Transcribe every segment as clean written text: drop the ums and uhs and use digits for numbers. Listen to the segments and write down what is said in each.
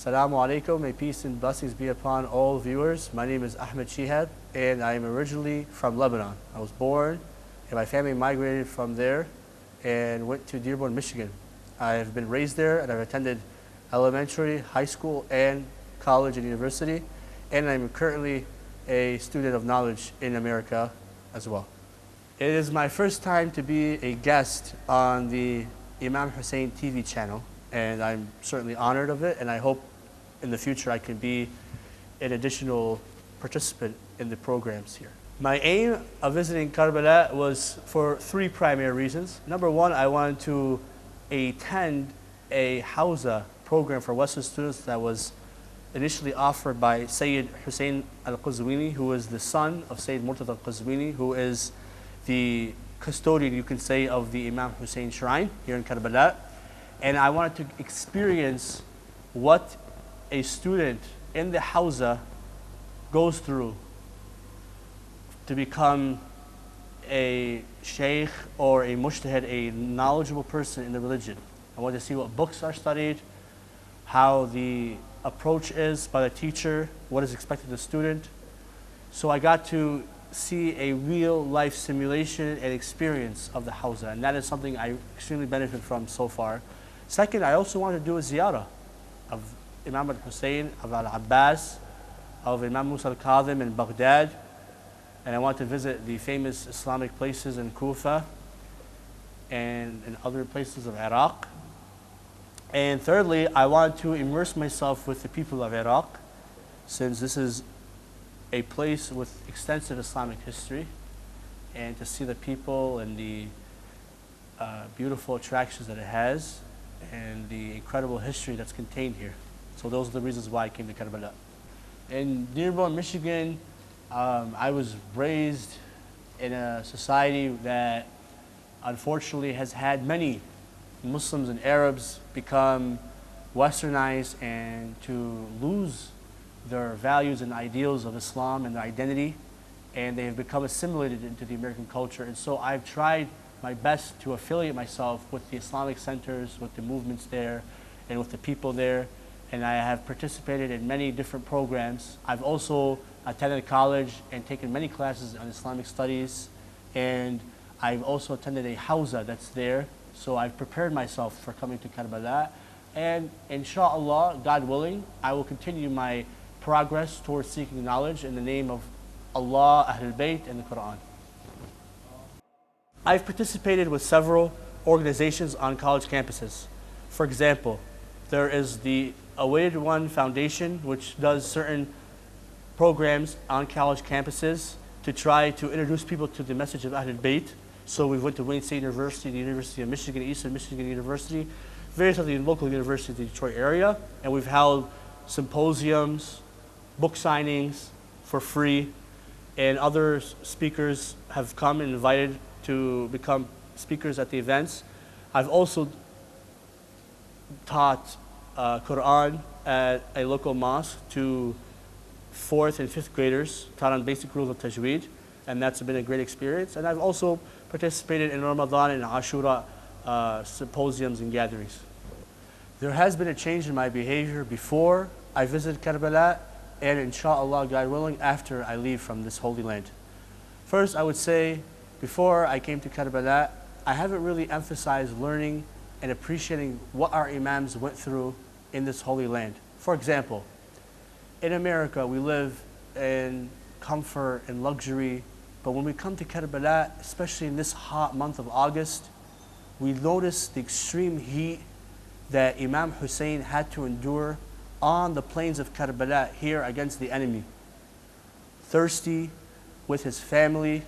Assalamu alaikum, may peace and blessings be upon all viewers. My name is Ahmed Shehab and I am originally from Lebanon. I was born and my family migrated from there and went to Dearborn, Michigan. I have been raised there and I've attended elementary, high school, and college and university, and I'm currently a student of knowledge in America as well. It is my first time to be a guest on the Imam Hussein TV channel, and I'm certainly honored of it, and I hope in the future I can be an additional participant in the programs here. My aim of visiting Karbala was for three primary reasons. Number one, I wanted to attend a Hawza program for Western students that was initially offered by Sayyid Hussein al-Qazwini, who is the son of Sayyid Murtada al-Qazwini, who is the custodian, you can say, of the Imam Hussein shrine here in Karbala. And I wanted to experience what a student in the Hawza goes through to become a sheikh or a mujtahid, a knowledgeable person in the religion. I wanted to see what books are studied, how the approach is by the teacher, what is expected of the student. So I got to see a real life simulation and experience of the Hawza, and that is something I extremely benefit from so far. Second, I also wanted to do a ziyarah of Imam al-Hussein, of al-Abbas, of Imam Musa al-Kadhim in Baghdad, and I want to visit the famous Islamic places in Kufa and in other places of Iraq. And thirdly, I want to immerse myself with the people of Iraq, since this is a place with extensive Islamic history, and to see the people and the beautiful attractions that it has and the incredible history that's contained here. So those are the reasons why I came to Karbala. In Dearborn, Michigan, I was raised in a society that unfortunately has had many Muslims and Arabs become westernized and to lose their values and ideals of Islam and their identity, and they have become assimilated into the American culture. And so I've tried my best to affiliate myself with the Islamic centers, with the movements there, and with the people there. And I have participated in many different programs. I've also attended college and taken many classes on Islamic studies, and I've also attended a Hawza that's there. So I've prepared myself for coming to Karbala, and inshallah, God willing, I will continue my progress towards seeking knowledge in the name of Allah, Ahlul-Bait, and the Quran. I've participated with several organizations on college campuses. For example, there is the Awaited One Foundation, which does certain programs on college campuses to try to introduce people to the message of Ahlul-Bait. So we went to Wayne State University, the University of Michigan, Eastern Michigan University, various other local universities in the Detroit area, and we've held symposiums, book signings for free, and other speakers have come and invited to become speakers at the events. I've also taught Quran at a local mosque to 4th and 5th graders, taught on basic rules of tajweed, and that's been a great experience. And I've also participated in Ramadan and Ashura symposiums and gatherings. There has been a change in my behavior before I visited Karbala, and inshallah, God willing, after I leave from this holy land. First, I would say, before I came to Karbala, I haven't really emphasized learning and appreciating what our imams went through in this holy land. For example, in America, we live in comfort and luxury But when we come to Karbala, especially in this hot month of August, we notice the extreme heat that Imam Hussein had to endure on the plains of Karbala here against the enemy. Thirsty with his family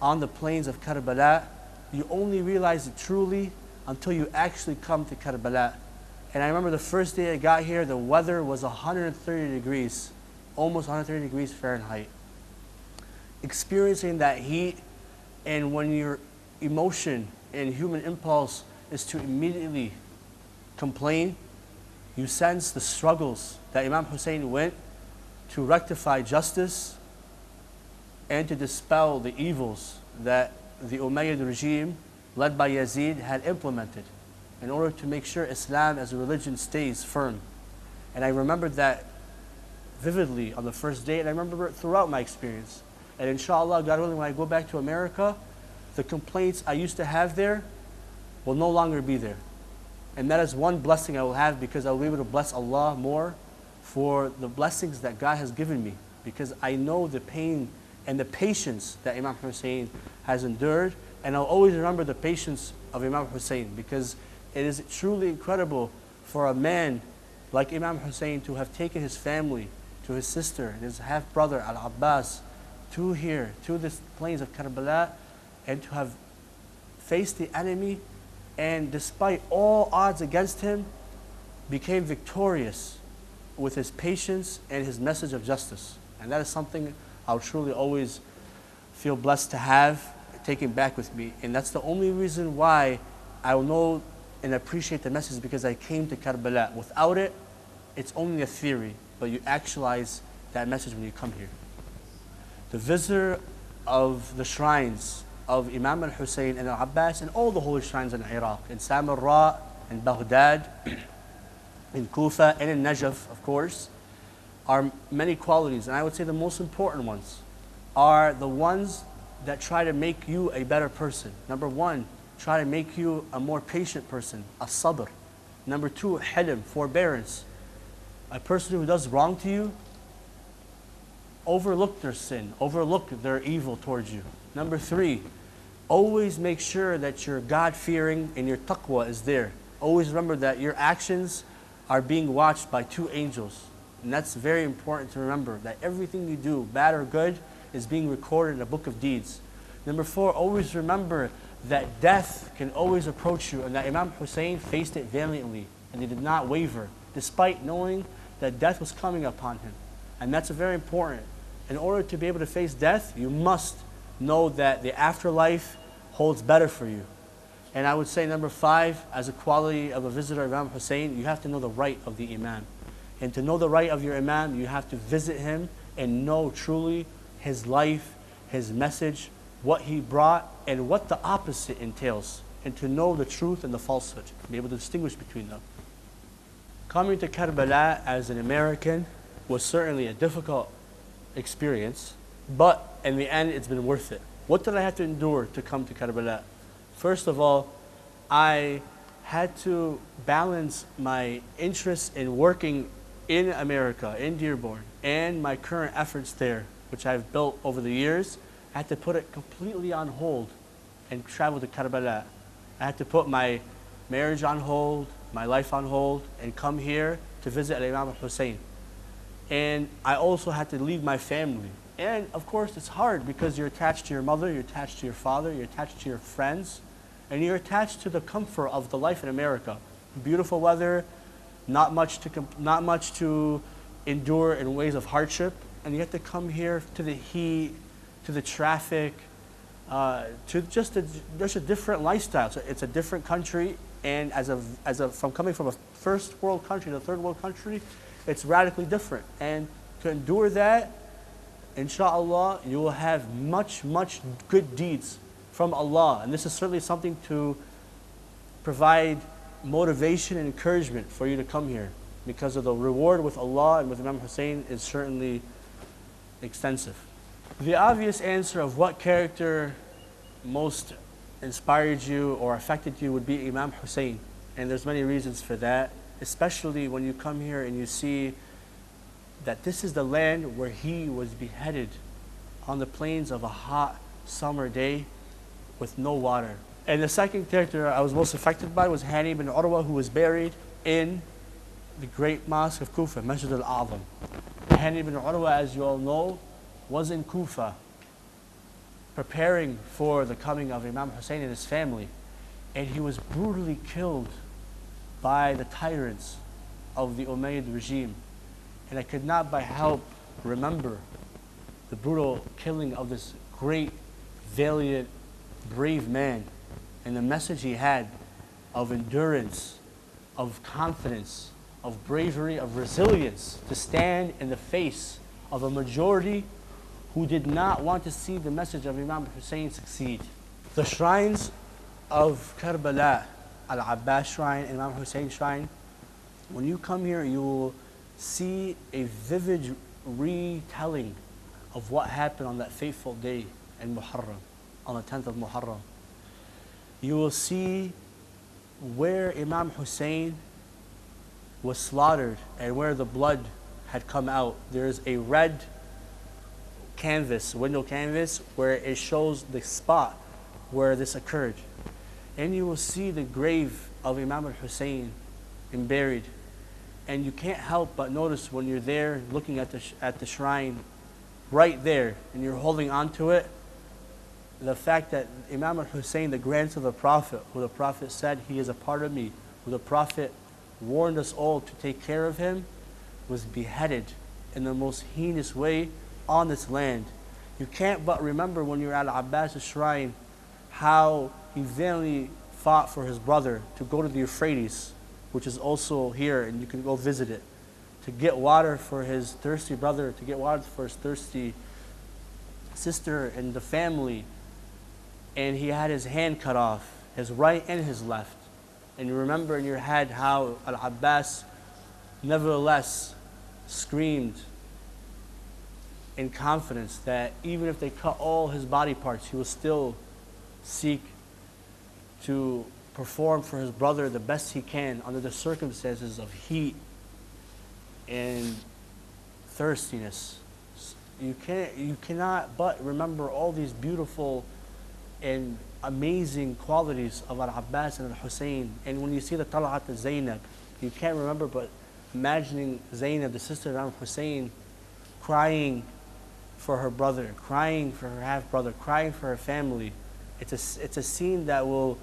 on the plains of Karbala, you only realize it truly until you actually come to Karbala. And I remember the first day I got here, the weather was 130 degrees, almost 130 degrees Fahrenheit. Experiencing that heat, and when your emotion and human impulse is to immediately complain, you sense the struggles that Imam Hussein went to rectify justice and to dispel the evils that the Umayyad regime led by Yazid had implemented in order to make sure Islam as a religion stays firm. And I remembered that vividly on the first day, and I remember it throughout my experience. And inshallah, God willing, when I go back to America, the complaints I used to have there will no longer be there. And that is one blessing I will have, because I will be able to bless Allah more for the blessings that God has given me, because I know the pain and the patience that Imam Hussein has endured, and I'll always remember the patience of Imam Hussein, because it is truly incredible for a man like Imam Hussein to have taken his family, to his sister, his half-brother Al-Abbas, to here, to this plains of Karbala, and to have faced the enemy, and despite all odds against him, became victorious with his patience and his message of justice. And that is something I'll truly always feel blessed to have taken back with me. And that's the only reason why I will know and appreciate the message, because I came to Karbala. Without it, it's only a theory, but you actualize that message when you come here. The visitor of the shrines of Imam al-Hussein and al-Abbas, and all the holy shrines in Iraq, in Samarra, in Baghdad, in Kufa, and in Najaf, of course, are many qualities. And I would say the most important ones are the ones that try to make you a better person. Number one, try to make you a more patient person, as-sabr. Number two, hilm, forbearance. A person who does wrong to you, overlook their sin, overlook their evil towards you. Number three, always make sure that your God-fearing and your taqwa is there. Always remember that your actions are being watched by two angels. And that's very important to remember, that everything you do, bad or good, is being recorded in a book of deeds. Number four, always remember that death can always approach you, and that Imam Hussein faced it valiantly, and he did not waver, despite knowing that death was coming upon him. And that's very important. In order to be able to face death, you must know that the afterlife holds better for you. And I would say number five, as a quality of a visitor of Imam Hussein, you have to know the right of the Imam. And to know the right of your Imam, you have to visit him and know truly his life, his message, what he brought, and what the opposite entails. And to know the truth and the falsehood, be able to distinguish between them. Coming to Karbala as an American was certainly a difficult experience, but in the end, it's been worth it. What did I have to endure to come to Karbala? First of all, I had to balance my interest in working in America, in Dearborn, and my current efforts there, which I've built over the years. I had to put it completely on hold and travel to Karbala. I had to put my marriage on hold, my life on hold, and come here to visit Imam Hussein. And I also had to leave my family. And of course, it's hard because you're attached to your mother, you're attached to your father, you're attached to your friends, and you're attached to the comfort of the life in America. Beautiful weather, not much to endure in ways of hardship, and you have to come here to the heat, to the traffic, to just a different lifestyle. So it's a different country, and from coming from a first world country to a third world country, it's radically different. And to endure that, inshallah, you will have much good deeds from Allah. And this is certainly something to provide motivation and encouragement for you to come here, because of the reward with Allah and with Imam Hussein is certainly extensive. The obvious answer of what character most inspired you or affected you would be Imam Hussein. And there's many reasons for that, especially when you come here and you see that this is the land where he was beheaded on the plains of a hot summer day with no water. And the second character I was most affected by was Hani ibn Urwa, who was buried in the great mosque of Kufa, Masjid al-Azam. Hani ibn Urwa, as you all know, was in Kufa, preparing for the coming of Imam Hussein and his family. And he was brutally killed by the tyrants of the Umayyad regime. And I could not but help remember the brutal killing of this great, valiant, brave man, and the message he had of endurance, of confidence, of bravery, of resilience, to stand in the face of a majority who did not want to see the message of Imam Hussein succeed. The shrines of Karbala, Al-Abbas shrine, Imam Hussein shrine, when you come here, you will see a vivid retelling of what happened on that fateful day in Muharram, on the 10th of Muharram. You will see where Imam Hussein was slaughtered and where the blood had come out. There's a red canvas, window canvas, where it shows the spot where this occurred. And you will see the grave of Imam al-Hussein and buried. And you can't help but notice when you're there looking at the shrine right there and you're holding on to it, the fact that Imam al-Hussein, the grandson of the Prophet, who the Prophet said, he is a part of me, who the Prophet warned us all to take care of him, was beheaded in the most heinous way on this land. You can't but remember when you're at Al-Abbas' shrine how he valiantly fought for his brother to go to the Euphrates, which is also here, and you can go visit it, to get water for his thirsty brother, to get water for his thirsty sister and the family. And he had his hand cut off, his right and his left. And you remember in your head how Al-Abbas nevertheless screamed in confidence that even if they cut all his body parts, he will still seek to perform for his brother the best he can under the circumstances of heat and thirstiness. You cannot but remember all these beautiful and amazing qualities of Al-Abbas and Al-Hussein. And when you see the Tal'at al-Zainab, you can't remember but imagining Zainab, the sister of Al-Hussein, crying for her brother, crying for her half-brother, crying for her family. It's a scene that will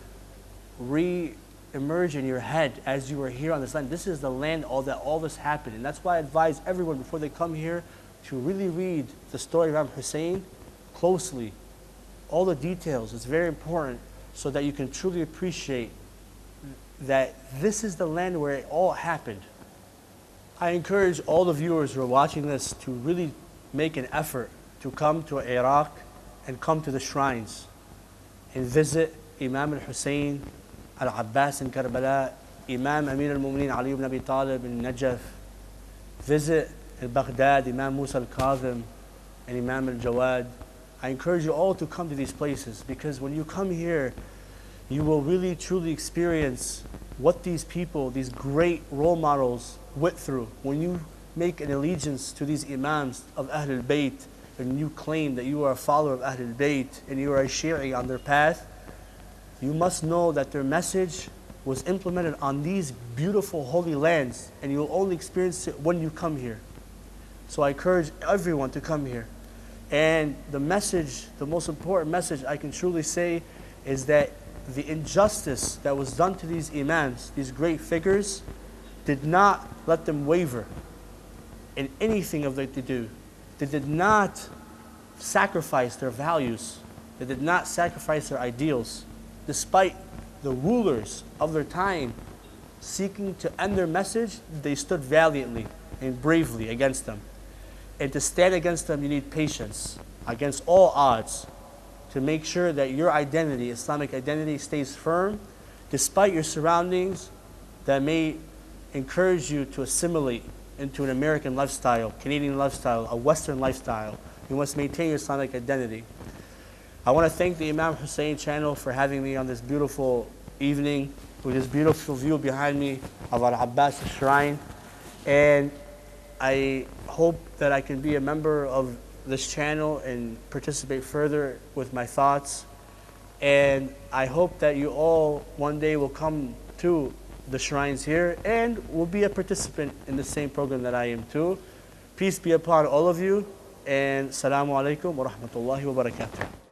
re-emerge in your head as you are here on this land. This is the land that all this happened. And that's why I advise everyone before they come here to really read the story of Imam Hussein closely. All the details, it's very important so that you can truly appreciate that this is the land where it all happened. I encourage all the viewers who are watching this to really make an effort to come to Iraq and come to the shrines and visit Imam al-Hussein, al-Abbas in Karbala, Imam Amir al-Mu'mineen Ali ibn Abi Talib in Najaf, visit Baghdad, Imam Musa al-Kazim and Imam al-Jawad. I encourage you all to come to these places, because when you come here, you will really truly experience what these people, these great role models, went through. When you make an allegiance to these Imams of Ahlul-Bait, and you claim that you are a follower of Ahlul-Bait and you are a Shi'i on their path, you must know that their message was implemented on these beautiful holy lands, and you will only experience it when you come here. So I encourage everyone to come here. And the message, the most important message I can truly say, is that the injustice that was done to these Imams, these great figures, did not let them waver in anything of that they do. They did not sacrifice their values. They did not sacrifice their ideals, despite the rulers of their time seeking to end their message. They stood valiantly and bravely against them. And to stand against them, you need patience against all odds to make sure that your identity, Islamic identity, stays firm despite your surroundings that may encourage you to assimilate into an American lifestyle, Canadian lifestyle, a Western lifestyle. You must maintain your Islamic identity. I want to thank the Imam Hussein channel for having me on this beautiful evening with this beautiful view behind me of Al-Abbas shrine. And I hope that I can be a member of this channel and participate further with my thoughts. And I hope that you all one day will come to the shrines here and will be a participant in the same program that I am too. Peace be upon all of you, and Assalamu alaikum wa rahmatullahi wa barakatuh.